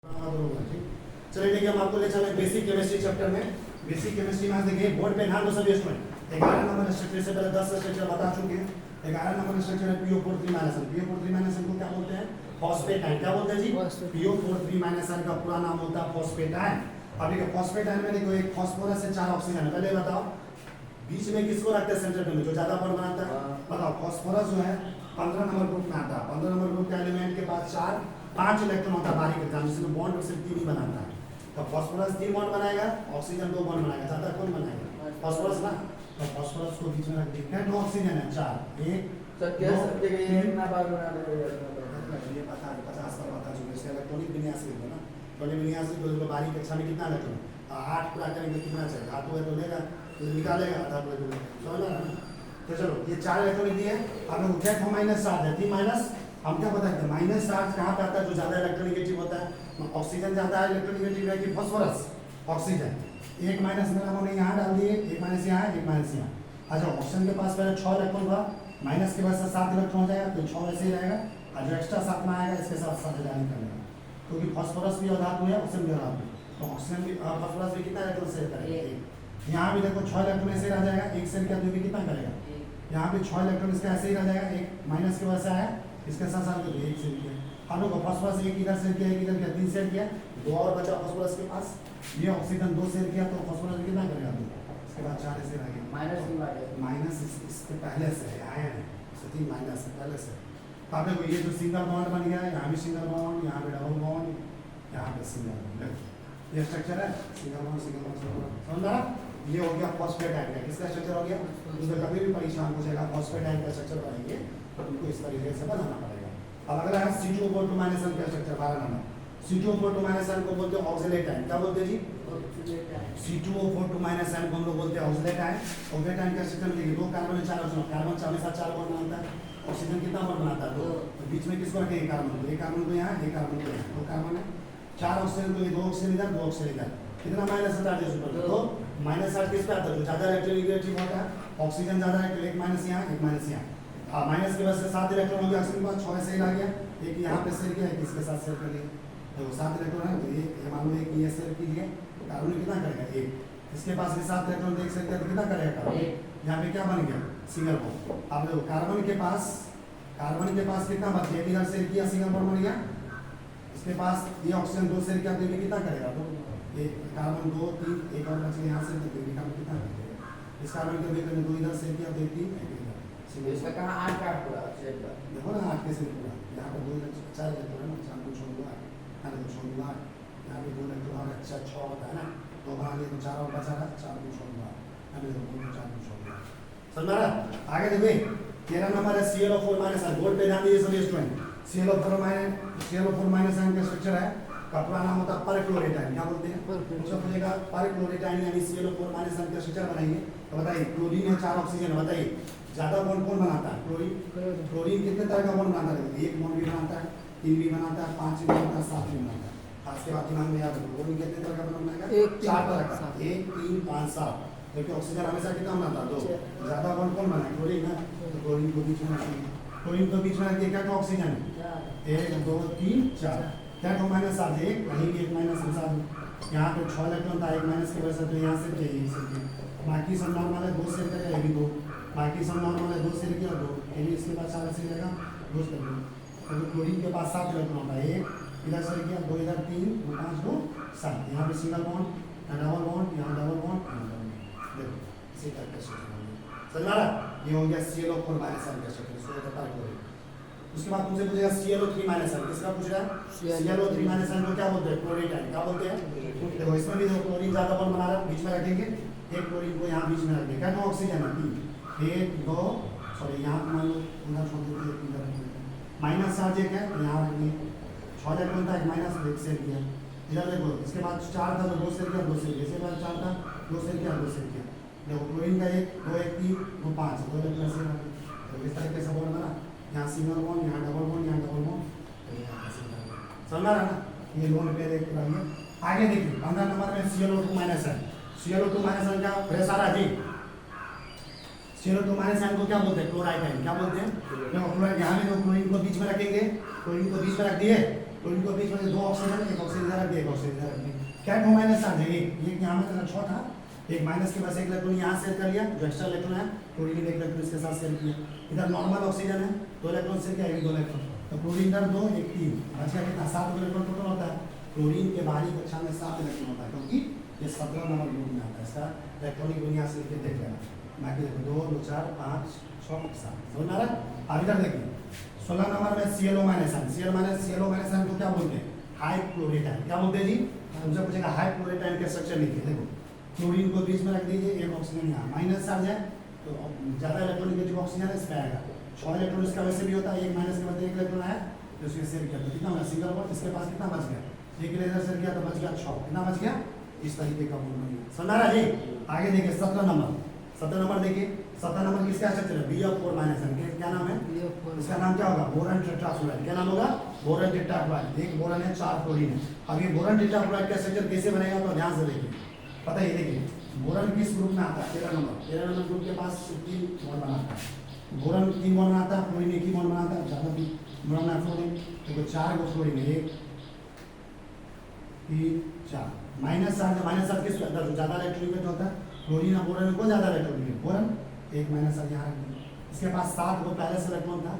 चलिए देखिए हम आपको ले चले बेसिक केमिस्ट्री चैप्टर में। बेसिक केमिस्ट्री में देखिए बोर्ड पे ध्यान दो सभी स्टूडेंट। 11 नंबर स्ट्रक्चर से पहले 10 स्ट्रक्चर बता चुके हैं। 11 नंबर स्ट्रक्चर है PO43-N। PO43-N को क्या बोलते हैं? फॉस्फेटाइन। क्या बोलते हैं जी? PO43-N का पूरा नाम होता है फॉस्फेटाइन। अब देखिए फॉस्फेटाइन में देखो एक फास्फोरस से 4 ऑक्सीजन है। पहले बताओ बीच में किसको रखते हैं सेंटर में जो ज्यादा बॉन्ड बनाता है? बताओ फास्फोरस जो है 15 नंबर ग्रुप में आता है। 15 नंबर ग्रुप के एलिमेंट के पास 5 इलेक्ट्रॉन होता है बारीक एग्जाम जिसमें बॉन्ड सिर्फ 3 ही बनाता है। तो फास्फोरस 3 बॉन्ड बनाएगा, ऑक्सीजन 2 बॉन्ड बनाएगा। ज्यादा कौन बनाएगा? फास्फोरस ना। तो फास्फोरस को बीच में रख दिया। कितने ऑक्सीजन है? 4। एक सर क्या सब जगह ये इतना बार बना दे ये पता 50 का पता चुके इसका इलेक्ट्रॉनिक विन्यास लिखो ना। इलेक्ट्रॉनिक विन्यास लिखो बारीक कक्षा में कितना इलेक्ट्रॉन? 8 पूरा करेंगे कितना चाहिए? हाथ हुए तो लेगा तो निकालेगा आधा पूरा तो समझ रहा है। तो चलो ये 4 इलेक्ट्रॉन दिए। अब लोग क्या माइनस चार्ज है 3 माइनस। हम क्या पता है माइनस चार्ज कहाँ पे आता है? जो ज्यादा इलेक्ट्रोनेगेटिव होता है। ऑक्सीजन ज्यादा है इलेक्ट्रोनेगेटिव है कि फास्फोरस? ऑक्सीजन। एक माइनस में हमने यहाँ डाल दिए, एक माइनस यहाँ, एक माइनस यहाँ। अच्छा ऑक्सीजन के पास पहले 6 इलेक्ट्रॉन था, माइनस के बाद 7 इलेक्ट्रॉन हो जाएगा तो 6 ऐसे ही रहेगा। और जो एक्स्ट्रा 7 में आएगा इसके साथ साथ जाने कर लेगा क्योंकि फास्फोरस भी अधातु है, ऑक्सीजन भी अधातु है। तो ऑक्सीजन भी फास्फोरस भी कितना इलेक्ट्रॉन शेयर करेगा? यहाँ भी देखो 6 इलेक्ट्रॉन ऐसे रह जाएगा, एक शेयर किया तो भी कितना करेगा? यहाँ पे 6 इलेक्ट्रॉन इसका ऐसे ही रह जाएगा, एक माइनस के वजह से आया, इसके साथ साथ तो एक शेयर किया। हम लोग फास्फोरस एक इधर शेयर किया, एक इधर किया, 3 शेयर किया, 2 और बचा फास्फोरस के पास। ये ऑक्सीजन 2 शेयर किया तो फास्फोरस कितना करेगा? 2। इसके बाद 4 ऐसे रह गए। माइनस इसके पहले से आया है, 3 माइनस से पहले से। अब देखो ये जो सिंगल बॉन्ड बन गया है, यहाँ भी सिंगल बॉन्ड, यहाँ पे डबल बॉन्ड, यहाँ पे सिंगल बॉन्ड। ये स्ट्रक्चर है single bond single bond single bond. समझ रहा? ये हो गया फॉस्फेटाइन का। किसका स्ट्रक्चर हो गया? उसमें कभी भी परेशान हो जाएगा फॉस्फेटाइन का स्ट्रक्चर बनाएंगे तो उनको इस तरीके से बनाना पड़ेगा। अब अगर है C2O4 का स्ट्रक्चर 12 नंबर। C2O4 को बोलते हैं ऑक्सीलेटाइन। क्या बोलते हैं जी? C2O4 को हम लोग बोलते हैं ऑक्सीलेटाइन। ऑक्सीलेटाइन का स्ट्रक्चर देखिए 2 कार्बन में 4 ऑक्सीजन। कार्बन हमेशा 4 बॉन्ड बनाता है। ऑक्सीजन कितना बॉन्ड बनाता है? 2। तो बीच में किसको रखेंगे? कार्बन को। एक कार्बन को यहाँ, एक कार्बन को यहाँ। 2 कार्बन है, 4 ऑक्सीजन को 2 ऑक्सीजन इधर, 2 ऑक्सीजन इधर। कितना माइनस चार्ज है ऊपर? तो माइनस चार्ज किस पे आता है? जो ज्यादा इलेक्ट्रोनेगेटिव होता है, ऑक्सीजन ज्यादा है तो एक माइनस यहाँ, एक माइनस यहाँ। माइनस के वजह से 7 इलेक्ट्रॉन हो गया ऑक्सीजन के पास, 6 ऐसे ही रह गया। एक यहाँ पे शेयर किया, एक इसके साथ शेयर कर लिया। तो 7 इलेक्ट्रॉन है तो ये मान लो एक ये शेयर कीजिए, कार्बन कितना करेगा? 1। इसके पास भी 7 इलेक्ट्रॉन एक शेयर किया तो कितना करेगा कार्बन? यहाँ पे क्या बन गया? Single bond. अब देखो कार्बन के पास कितना बच गया? इधर शेयर किया, सिंगल बॉन्ड बन गया। इसके पास ये ऑक्सीजन 2 शेयर किया तो ये कितना करेगा? 2। ये कार्बन 2 3 एक और बच गया यहाँ से, तो कार्बन कितना करेगा? इस कार्बन के बीच में 2 इधर शेयर किया तो 3 इधर। इसका कहां 8 का पूरा शेप का देखो ना 8 कैसे पूरा। यहाँ पर 2 इधर 4 इलेक्ट्रॉन है ना, 4 को छोड़ दो 8, यहाँ पे छोड़ दो 8, यहाँ पे 2 इलेक्ट्रॉन और अच्छा 6 होता है ना, तो वहाँ ये 4 और बचा रहा, 4 को छोड़ दो 8, यहाँ पे 2 4 को छोड़ दो। समझ रहा? आगे देखिए 13 नंबर है ClO4-। बोर्ड पे ध्यान दीजिए सभी स्टूडेंट। ClO4- का स्ट्रक्चर है, का पूरा नाम होता है परक्लोरेटाइन। क्या बोलते हैं? पूछा पूछेगा परक्लोरेटाइन यानी ClO4- का स्ट्रक्चर बनाएंगे तो बताइए क्लोरीन है 4 ऑक्सीजन। बताइए ज्यादा बॉन्ड कौन बनाता है? क्लोरीन कितने तरह का बॉन्ड बनाता है? 1 बॉन्ड भी बनाता है, 3 भी बनाता है, 5 भी बनाता है, 7 भी बनाता है। खास के बाद दिमाग में याद रखो क्लोरीन कितने तरह का बनाएगा? 4 तरह का, 1 3 5 7। क्योंकि ऑक्सीजन हमेशा कितना बनाता है? 2। ज्यादा बॉन्ड कौन बनाए? क्लोरीन है, तो क्लोरीन को बीच में रखेंगे। क्लोरीन को बीच में रखिए क्या तो ऑक्सीजन है 1 2 3 4। क्या तो माइनस चार्ज 1, कहीं भी 1 माइनस के साथ। यहाँ पे 6 इलेक्ट्रॉन था, 1 माइनस की वजह से तो यहाँ से यही से बाकी सब नॉर्मल है, 2 शेयर करेगा, ये भी 2। बाकी सब नॉर्मल है, 2 शेयर किया 2, ये भी इसके पास 4 ऐसे रहेगा, 2 शेयर किया। तो क्लोरीन के पास 7 इलेक्ट्रॉन था, 1 इधर शेयर किया, 2 इधर 3 2 5 2 7। यहाँ पे सिंगल बॉन्ड, यहाँ डबल बॉन्ड, यहाँ डबल बॉन्ड, यहाँ डबल बॉन्ड। देखो इसी तरह का स्ट्रक्चर समझ रहा? ये हो गया ClO4- का स्ट्रक्चर। उसके बाद तुमसे पूछेगा ClO3-। किसका पूछ रहा है? ClO3- को क्या बोलते हैं? क्लोरेटाइन। क्या बोलते हैं? देखो इसमें भी देखो क्लोरीन ज्यादा बॉन्ड बना रहा है, बीच में रखेंगे, एक क्लोरीन को यहाँ बीच में रखेंगे। क्या तो ऑक्सीजन है 3 1 2 सॉरी यहाँ मान लो उधर छोड़ देते हैं, इधर रखेंगे। माइनस चार्ज 1 है तो यहाँ रखेंगे, 6 इलेक्ट्रॉन था, 1 माइनस 1 शेयर किया। इधर देखो इसके बाद 4 था तो 2 शेयर किया, 2 शेयर किया। इसके बाद 4 था, 2 शेयर किया, 2 शेयर किया। देखो क्लोरीन का 1 2 1 3 2 5 2 इलेक्ट्रॉन से रखे। तो इस तरीके से बॉन्ड बना, यहाँ सिंगल बॉन्ड, यहाँ डबल बॉन्ड, यहाँ डबल बॉन्ड, यहाँ सिंगल बॉन्ड। समझ रहा ना? ये लोन पे देख रहिए। आगे देखिए 15 नंबर में ClO2-। ClO2- क्या प्रेशर है जी? ClO2- को क्या बोलते हैं? क्लोराइड। क्या बोलते हैं? क्लोराइड। यहाँ में क्लोरीन को बीच में रखेंगे, क्लोरीन को बीच में रख दिए, तो इनको बीच में 2 ऑक्सीजन, एक ऑक्सीजन इधर रख दिया, एक ऑक्सीजन इधर रख दिया। क्या 2 माइनस चार्ज है, एक यहाँ में तेरा 6 था, एक माइनस के पास एक इलेक्ट्रॉन यहाँ शेयर कर लिया, जो एक्स्ट्रा इलेक्ट्रॉन है क्लोरीन ने एक इलेक्ट्रॉन इसके साथ शेयर किया। इधर नॉर्मल ऑक्सीजन है, 2 इलेक्ट्रॉन शेयर किया, ये 2 इलेक्ट्रॉन, तो क्लोरीन इधर 2, एक 3, बच गया कितना, 7 इलेक्ट्रॉन टोटल होता है। क्लोरीन के बाहरी कक्षा में 7 इलेक्ट्रॉन होता है, क्योंकि ये 17 नंबर ग्रुप में आता है। इसका इलेक्ट्रॉनिक विन्यास लिख के देख लेना, बाकी देखो 2 2 4 5 6 7, समझ आ रहा है। अब इधर देखिए 16 नंबर में ClO माइनस है, ClO माइनस को क्या बोलते हैं, हाई क्लोरेटाइन। क्या बोलते हैं जी, तुमसे पूछेगा हाई क्लोरेटाइन का स्ट्रक्चर लिखिए। देखो क्लोरीन को बीच में रख दीजिए, एक ऑक्सीजन यहाँ, माइनस चार्ज है तो ज्यादा इलेक्ट्रॉन नेगेटिव ऑक्सीजन है, इसमें आएगा 6 इलेक्ट्रॉन, इसका वैसे भी होता है, एक माइनस के बाद एक इलेक्ट्रॉन आया तो उसके शेयर किया, तो कितना होगा सिंगल बॉन्ड, इसके पास कितना बच गया, एक इलेक्ट्रॉन शेयर किया तो बच गया 6, कितना बच गया, इस तरीके का बॉन्ड बन गया। समझ रहा जी। आगे देखिए 17 नंबर देखिए, 17 नंबर किसका स्ट्रक्चर है, BF4 माइनस है, क्या नाम है, इसका नाम क्या होगा, बोरॉन टेट्राफ्लोराइड। क्या नाम होगा, बोरॉन टेट्राफ्लोराइड। एक बोरॉन है, 4 क्लोरीन है। अब ये बोरॉन टेट्राफ्लोराइड का स्ट्रक्चर कैसे बनेगा, तो ध्यान से देखिए, पता है देखिए बोरॉन किस ग्रुप में आता है, 13 नंबर ग्रुप के पास 3 बॉन्ड बनाता है। बोरॉन 3 बॉन्ड बनाता है, फ्लोरीन 1 ही बॉन्ड बनाता है, ज्यादा भी बनाना है फ्लोरीन, देखो 4 गो फ्लोरीन है, 1 3 4, माइनस चार्ज किस अंदर जो ज्यादा इलेक्ट्रॉनिक होता है, क्लोरीन और बोरॉन को ज्यादा इलेक्ट्रॉनिक, बोरॉन एक माइनस चार्ज यहाँ रख दिया, इसके पास 7 गो पहले से इलेक्ट्रॉन था,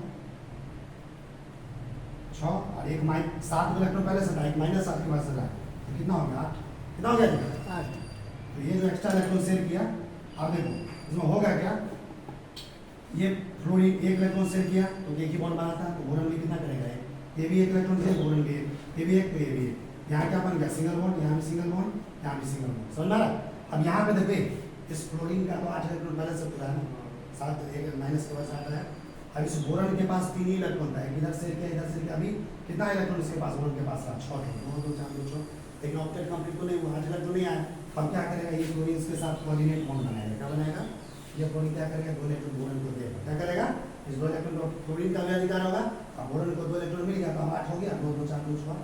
6 और एक 7 गो इलेक्ट्रॉन पहले से था, एक माइनस चार्ज के पास से था, तो कितना हो गया 8, कितना हो गया जी 8। तो ये जो एक्स्ट्रा इलेक्ट्रॉन शेयर किया, अब देखो इसमें होगा क्या, ये फ्लोरीन एक इलेक्ट्रॉन शेयर किया तो एक ही बॉन्ड बनाता है, तो बोरॉन भी कितना करेगा, ये भी एक इलेक्ट्रॉन शेयर, बोरॉन भी ये भी एक, तो ये भी एक, यहाँ क्या बन गया सिंगल बॉन्ड, यहाँ भी सिंगल बॉन्ड, यहाँ भी सिंगल बॉन्ड। समझ रहा है। अब यहाँ पे देखिए इस फ्लोरीन का तो 8 इलेक्ट्रॉन पहले से पूरा है ना, 7 एक माइनस के बाद 7 है। अब इस बोरॉन के पास 3 ही इलेक्ट्रॉन था, एक इधर से इधर से, अभी कितना इलेक्ट्रॉन इसके पास, बोरॉन के पास 6 थे, 2 2 4 2 6, लेकिन ऑक्टेट कंप्लीट तो नहीं हुआ, 8 इलेक्ट्रॉन नहीं आया। अब क्या करेगा, ये क्लोरीन के साथ कोऑर्डिनेट बॉन्ड बनाएगा, क्या बनाएगा, ये क्लोरीन क्या करेगा, 2 इलेक्ट्रॉन बोरॉन को देगा, क्या करेगा, इस 2 इलेक्ट्रॉन को क्लोरीन का भी अधिकार होगा, अब बोरॉन को 2 इलेक्ट्रॉन मिल गया तो अब 8 हो गया, 2 2 4 2 6,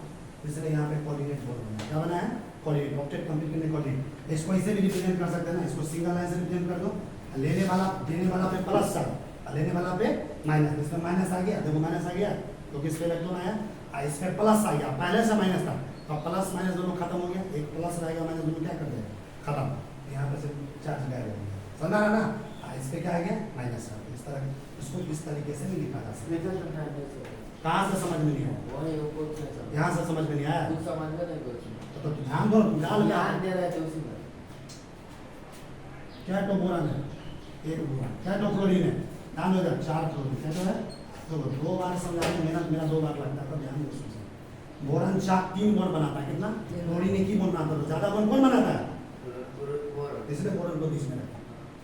इसलिए यहाँ पे कोऑर्डिनेट बॉन्ड बना, क्या बना है, कोऑर्डिनेट, ऑक्टेट कंप्लीट करने कोऑर्डिनेट। इसको ऐसे भी रिप्रेजेंट कर सकते हैं ना, इसको सिंगल लाइन से रिप्रेजेंट कर दो, देने वाला पे प्लस चार्ज, लेने वाला पे माइनस, इसमें माइनस आ गया, देखो माइनस आ गया तो किस पे इलेक्ट्रॉन आया, इसमें प्लस आ गया, पहले से माइनस था, तो प्लस माइनस दोनों खत्म हो गया, एक प्लस रहेगा माइनस दोनों क्या कर देगा खत्म, यहाँ पे से चार्ज गायब हो गया, समझा रहा ना। इस पे क्या आ गया माइनस, इस तरह इसको इस तरीके से नहीं लिखा जा सकता। कहाँ से समझ में नहीं आया, यहाँ से समझ में नहीं आया, तो ध्यान दो, ध्यान दे रहे थे उसी में। क्या तो बोरॉन है, एक बोरॉन, क्या तो क्लोरीन है, ध्यान दो, 4 क्लोरीन, क्या तो है, तो 2 बार समझाने मेरा 2 बार लगता है, तो ध्यान दो उसमें। बोरॉन 3 बॉन्ड बनाता है, कितना, क्लोरीन 1 ही बॉन्ड बनाता है, ज्यादा बॉन्ड कौन बनाता है, इसलिए बोरॉन को बीच में रखा।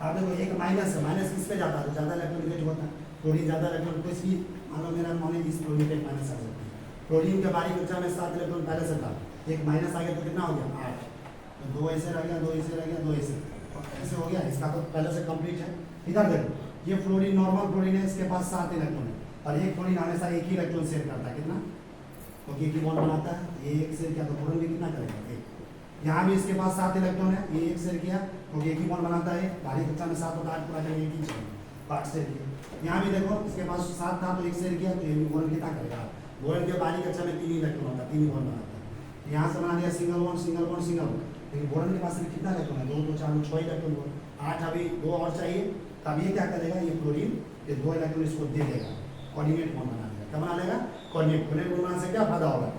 आप देखो एक माइनस है, माइनस किस पे जाता है, तो ज्यादा इलेक्ट्रॉन निगेटिव होता है, क्लोरीन ज्यादा इलेक्ट्रॉन, तो इसकी मान लो मेरा मान इस क्लोरीन पे माइनस आ जाता है, क्लोरीन के बारी कक्षा में 7 इलेक्ट्रॉन पहले से था, एक माइनस आ गया तो कितना हो गया 8, तो 2 ऐसे रह गया, 2 ऐसे रह गया, 2 ऐसे ऐसे हो गया, इसका तो पहले से कंप्लीट है। इधर देखो ये फ्लोरीन नॉर्मल फ्लोरीन है, इसके पास 7 इलेक्ट्रॉन है, और एक फ्लोरीन हमेशा एक ही इलेक्ट्रॉन शेयर करता है, कितना, तो एक ही बॉन्ड बनाता है, ये एक शेयर किया तो बोरॉन भी कितना करेगा, एक, यहाँ भी इसके पास 7 इलेक्ट्रॉन है, ये एक शेयर किया तो एक ही बॉन्ड बनाता है, बाहरी कक्षा में 7 होता है, 8 पूरा करके एक ही चाहिए, 8 शेयर किया। यहाँ भी देखो इसके पास 7 था तो एक शेयर किया, तो ये भी बोरॉन कितना करेगा, बोरॉन के बाहरी कक्षा में 3 ही इलेक्ट्रॉन होता है, 3 ही बॉन्ड बनाता है, यहाँ से बना दिया single bond single bond single bond, लेकिन बोरॉन के पास कितना इलेक्ट्रॉन है, 2 2 4 6 इलेक्ट्रॉन, 8 अभी 2 और चाहिए, तब ये क्या करेगा, ये क्लोरीन ये 2 इलेक्ट्रॉन इसको दे देगा, कोऑर्डिनेट बॉन्ड बना देगा, क्या बना लेगा, कोऑर्डिनेट बॉन्ड बनाने से क्या फायदा होगा,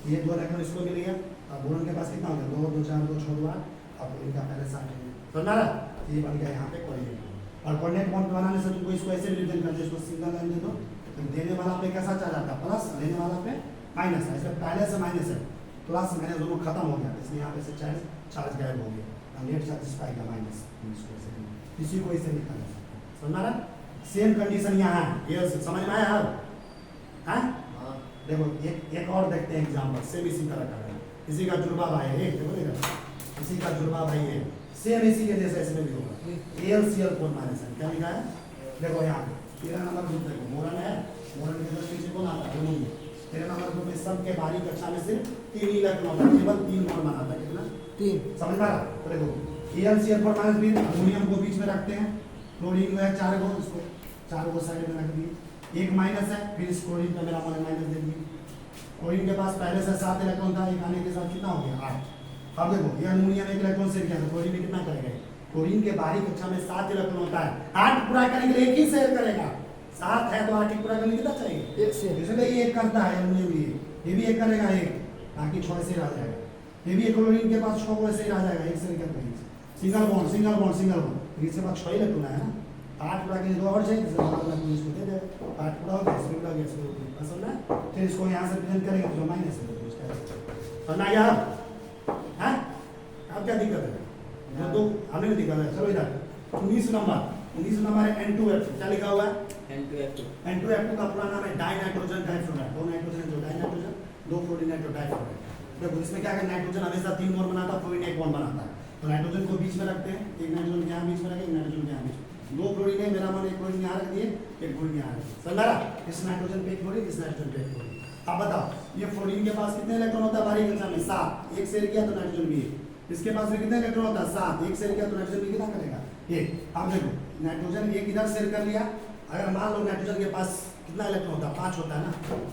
ये 2 इलेक्ट्रॉन इसको मिल गया, अब बोरॉन के पास कितना हो गया, 2 2 4 2 6 2 8, अब इनका पहले 7 है, समझा रहा, ये बन गया यहाँ पे कोऑर्डिनेट बॉन्ड। और कोऑर्डिनेट बॉन्ड बनाने से तुमको इसको ऐसे रिप्रेजेंट करते हैं, इसको सिंगल लाइन दे दो, तो देने वाला पे कैसा चार्ज आता है प्लस, लेने वाला पे माइनस है, इसमें पहले से माइनस है, प्लस माइनस दोनों खत्म हो गया, इसलिए यहाँ पे से चार्ज गायब हो गया, नेट चार्ज पाएगा माइनस, इसी को इसे लिखा जा सकता है, समझ रहा। सेम कंडीशन यहाँ है, ये समझ में आया अब, हाँ देखो एक और देखते हैं एग्जाम्पल, सेम इसी तरह का है, इसी का जुड़वा भाई है, देखो देखो इसी का जुड़वा भाई है, सेम इसी के जैसे इसमें भी होगा, AlCl4 माइनस है, क्या लिखा है, देखो यहाँ पे 13 नंबर ग्रुप देखो, बोरॉन है, बोरॉन के जस्ट पीछे कौन आता है, अमोनियम, 13 नंबर ग्रुप में सब के बाहरी कक्षा में सिर्फ 3 ही इलेक्ट्रॉन होता है, केवल 3 बॉन्ड बनाता है, कितना 3, समझ में आ रहा, तो देखो AlCl4 माइनस भी अमोनियम को बीच में रखते हैं, क्लोरीन में 4 गो, इसको 4 गो साइड में रख दिए, एक माइनस है, फिर इस क्लोरीन पे मेरा माइनस दे दिए, क्लोरीन के पास पहले से 7 इलेक्ट्रॉन था, एक आने के साथ कितना हो गया 8। अब देखो ये अमोनिया में 1 इलेक्ट्रॉन शेयर किया तो क्लोरीन में कितना करेगा? क्लोरीन के बाहरी कक्षा में 7 इलेक्ट्रॉन होता है, 8 पूरा करने के लिए 1 ही शेयर करेगा। 7 है तो 8 ही पूरा करने कितना चाहिए? 1 शेयर। इसलिए ये 1 करता है अमोनिया भी, ये भी 1 करेगा 1, बाकी 6 ऐसे ही रह जाएगा। ये भी क्लोरीन के पास 6 ऐसे ही रह जाएगा, 1 शेयर करता है। Single bond single bond single bond, इसके बाद 6 इलेक्ट्रॉन है ना, 8 पूरा के 2 और चाहिए, इसलिए इसको दे दे 8 पूरा हो गया, इसमें पूरा हो गया, इसको पसंद है। फिर इसको यहाँ से रिप्रेजेंट करेंगे तो माइनस है, समझ आया? हैं अब क्या दिक्कत है? दो हमें नहीं दिक्कत है। चलो इधर 19 नंबर है N2F2, क्या लिखा हुआ है? N2F2 N2F2 का पूरा नाम है डाइनाइट्रोजन डाइफ्लोराइड। 2 नाइट्रोजन जो डाइनाइट्रोजन, 2 फ्लोरीन डाइफ्लोराइड। देखो इसमें क्या है, नाइट्रोजन हमेशा 3 बॉन्ड बनाता है, फ्लोरीन 1 बॉन्ड बनाता है। तो नाइट्रोजन को बीच में रखते हैं, एक नाइट्रोजन यहाँ बीच में रखें, एक नाइट्रोजन यहाँ बीच में। 2 फ्लोरीन है, मेरा मन 1 फ्लोरीन यहाँ रख दिए, 1 फ्लोरीन यहाँ रख दिए, समझ रहा? इस नाइट्रोजन पे 1 फ्लोरीन, इस नाइट्रोजन पे 1 फ्लोरीन। अब बताओ ये फ्लोरीन के पास कितने इलेक्ट्रॉन होता है बाहरी कक्षा में? 7, 1 शेयर किया तो नाइट्रोजन भी 1। इसके पास में कितने इलेक्ट्रॉन होता है? 7, 1 शेयर किया तो नाइट्रोजन भी कितना करेगा? 1। अब देखो नाइट्रोजन 1 इधर शेयर कर लिया, अगर मान लो नाइट्रोजन के पास कितना इलेक्ट्रॉन होता है? 5 होता है ना।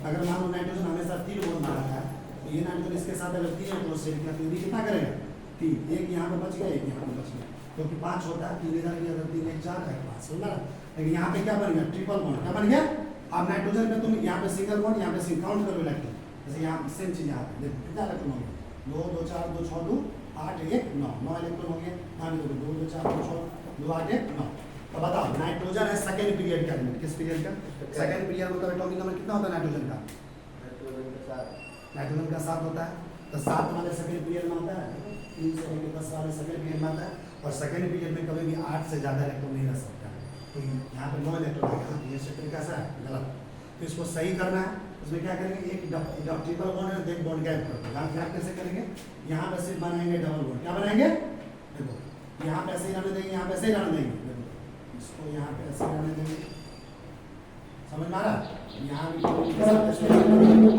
अगर मान लो नाइट्रोजन हमेशा 3 बॉन्ड बनाता है, तो ये नाइट्रोजन इसके साथ अगर 3 इलेक्ट्रॉन शेयर किया तो ये भी कितना करेगा? 3। 1 यहाँ पे बच गया, 1 यहाँ पे बच गया, क्योंकि 5 होता है, 3 इधर गया तो 3 1 4 है 5, समझ रहा? लेकिन यहाँ पे क्या बन गया? Triple bond. क्या बन गया? अब नाइट्रोजन में तुम यहाँ पे सिंगल बॉन्ड, यहाँ पे सिंगल काउंट करो इलेक्ट्रॉन, जैसे यहाँ सेम चीज यहाँ पे देखो कितना इलेक्ट्रॉन हो गया? 2 2 4 2 6 2 8 1 9, 9 इलेक्ट्रॉन हो गया। यहाँ पे 2 2 4 2 6 2 8 1 9। तो बताओ नाइट्रोजन है सेकंड पीरियड का एलिमेंट, किस पीरियड का? सेकंड पीरियड मतलब एटॉमिक नंबर कितना होता है नाइट्रोजन का? नाइट्रोजन का 7 होता है, तो 7 वाले सेकंड पीरियड में आता है, 3 से लेकर 10 वाले सेकंड पीरियड में आता है। और सेकंड पीरियड में कभी भी 8 से ज़्यादा इलेक्ट्रॉन नहीं रह सकता है। तो यहाँ पे 9 इलेक्ट्रॉन आएगा, ये स्ट्रक्चर कैसा है? गलत। तो इसको सही करना है, उसमें क्या करेंगे? एक ट्रिपल बॉन्ड है, एक बॉन्ड गैप करो। गैप कैसे करेंगे? यहाँ पे सिर्फ बनाएंगे डबल बॉन्ड। क्या बनाएंगे? देखो यहाँ पे ऐसे ही रहने देंगे, यहाँ पे ऐसे ही रहने देंगे, देखो इसको यहाँ पे ऐसे रहने देंगे, समझ में आ रहा? यहाँ भी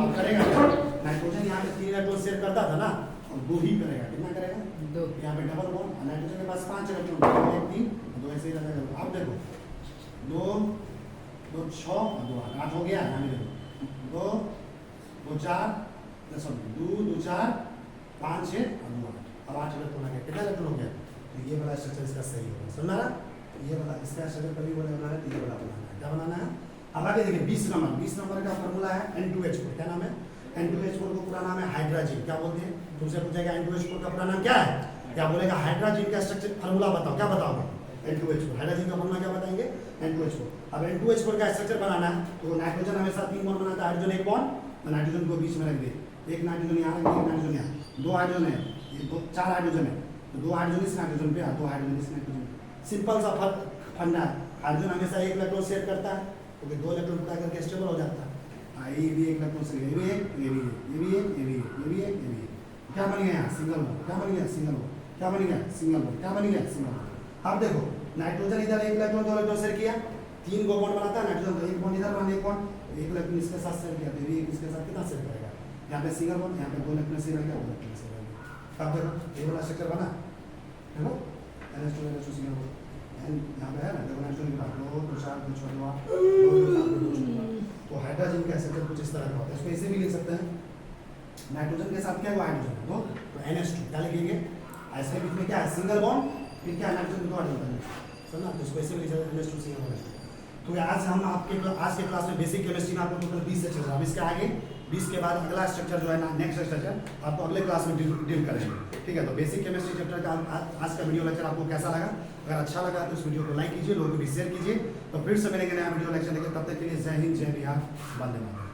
अब करेगा क्या? नाइट्रोजन यहाँ पे 3 इलेक्ट्रॉन शेयर करता था ना, और 2 ही करेगा, कितना करेगा? 2। यहाँ पे डबल बॉन्ड, नाइट्रोजन के पास 5 इलेक्ट्रॉन, 1 3 2 ऐसे ही रहेगा। अब देखो 2 2 6 और 2 8 हो गया। यहाँ देखो 2 2 4 2 2 4 5 6 और 2 8, अब 8 इलेक्ट्रॉन आ गया। कितना इलेक्ट्रॉन हो गया? तो ये वाला स्ट्रक्चर इसका सही होगा, समझ रहा? ये वाला इसका स्ट्रक्चर कभी बोले बनाना है, तो ये वाला बनाना है। क्या बनाना है? अब आगे देखिए 20 नंबर का फॉर्मूला है N2H4। क्या नाम है? N2H4 को पूरा नाम है हाइड्राजिन। क्या बोलते हैं? तुमसे पूछेगा N2H4 का पूरा नाम क्या है? क्या बोलेगा? हाइड्राजिन का स्ट्रक्चर फॉर्मूला बताओ। क्या बताओगे? N2H4। हाइड्राजिन का फॉर्मूला क्या बताएंगे? N2H4। अब N2H4 का स्ट्रक्चर बनाना है, तो नाइट्रोजन हमेशा 3 बॉन्ड बनाता है, हाइड्रोजन 1 बॉन्ड, तो नाइट्रोजन को बीच में रख दे, एक नाइट्रोजन यहाँ रख दे, एक नाइट्रोजन यहाँ, 2 हाइड्रोजन है, ये 4 हाइड्रोजन है, तो 2 हाइड्रोजन इस नाइट्रोजन पे, 2 हाइड्रोजन इस नाइट्रोजन। सिंपल सा फंडा है, हाइड्रोजन हमेशा 1 इलेक्ट्रॉन शेयर करता है, क्योंकि 2 इलेक्ट्रॉन पूरा करके स्टेबल हो जाता है। ये भी 1 इलेक्ट्रॉन शेयर, ये भी 1, ये भी 1, ये भी 1, ये भी 1, ये भी 1, ये भी 1। क्या बन गया यहाँ? Single bond. क्या बन गया? Single bond. क्या बन गया? Single bond. क्या बन गया? Single bond. अब देखो नाइट्रोजन इधर 1 इलेक्ट्रॉन 2 इलेक्ट्रॉन शेयर किया, 3 को बॉन्ड बनाता है नाइट्रोजन, तो 1 बॉन्ड इधर बना, 1 बॉन्ड, 1 इलेक्ट्रॉन इसके साथ शेयर किया, तो ये इसके साथ कितना शेयर करेगा? यहाँ पे सिंगल बॉन्ड, यहाँ पे 2 इलेक्ट्रॉन शेयर किया, 2 इलेक्ट्रॉन शेयर किया। अब देखो ये वाला स्ट्रक्चर बना, देखो NH2 सिंगल बॉन्ड, यहाँ पे है ना, देखो नाइट्रोजन के बाद 2 2 4 2 6 2 8 2 2 7 2 2 6। तो हाइड्रोजन का स्ट्रक्चर कुछ इस तरह का होता है। इसको ऐसे भी लिख सकते हैं, नाइट्रोजन के साथ क्या हुआ? हाइड्रोजन है, तो NH2 क्या लिखेंगे? इसके बीच में क्या है? सिंगल बॉन्ड, फिर क्या है? नाइट्रोजन को हाइड्रोजन है, समझना? तो इसको ऐसे भी लिख सकते हैं, NH2 सिंगल बॉन्ड। तो आज हम आज के क्लास में बेसिक केमिस्ट्री में आपको टोटल 20 सेक्शन है। अब इसके आगे 20 के बाद अगला स्ट्रक्चर जो है ना, नेक्स्ट स्ट्रक्चर आपको अगले क्लास में डील करेंगे, ठीक है? तो बेसिक केमिस्ट्री चैप्टर का आज का वीडियो लेक्चर आपको कैसा लगा? अगर अच्छा लगा तो इस वीडियो को लाइक कीजिए, लोगों को भी शेयर कीजिए। तो फिर से मिलेंगे नया वीडियो लेक्चर लेकर, तब तक के लिए जय हिंद, जय बिहार, वंदे मातरम।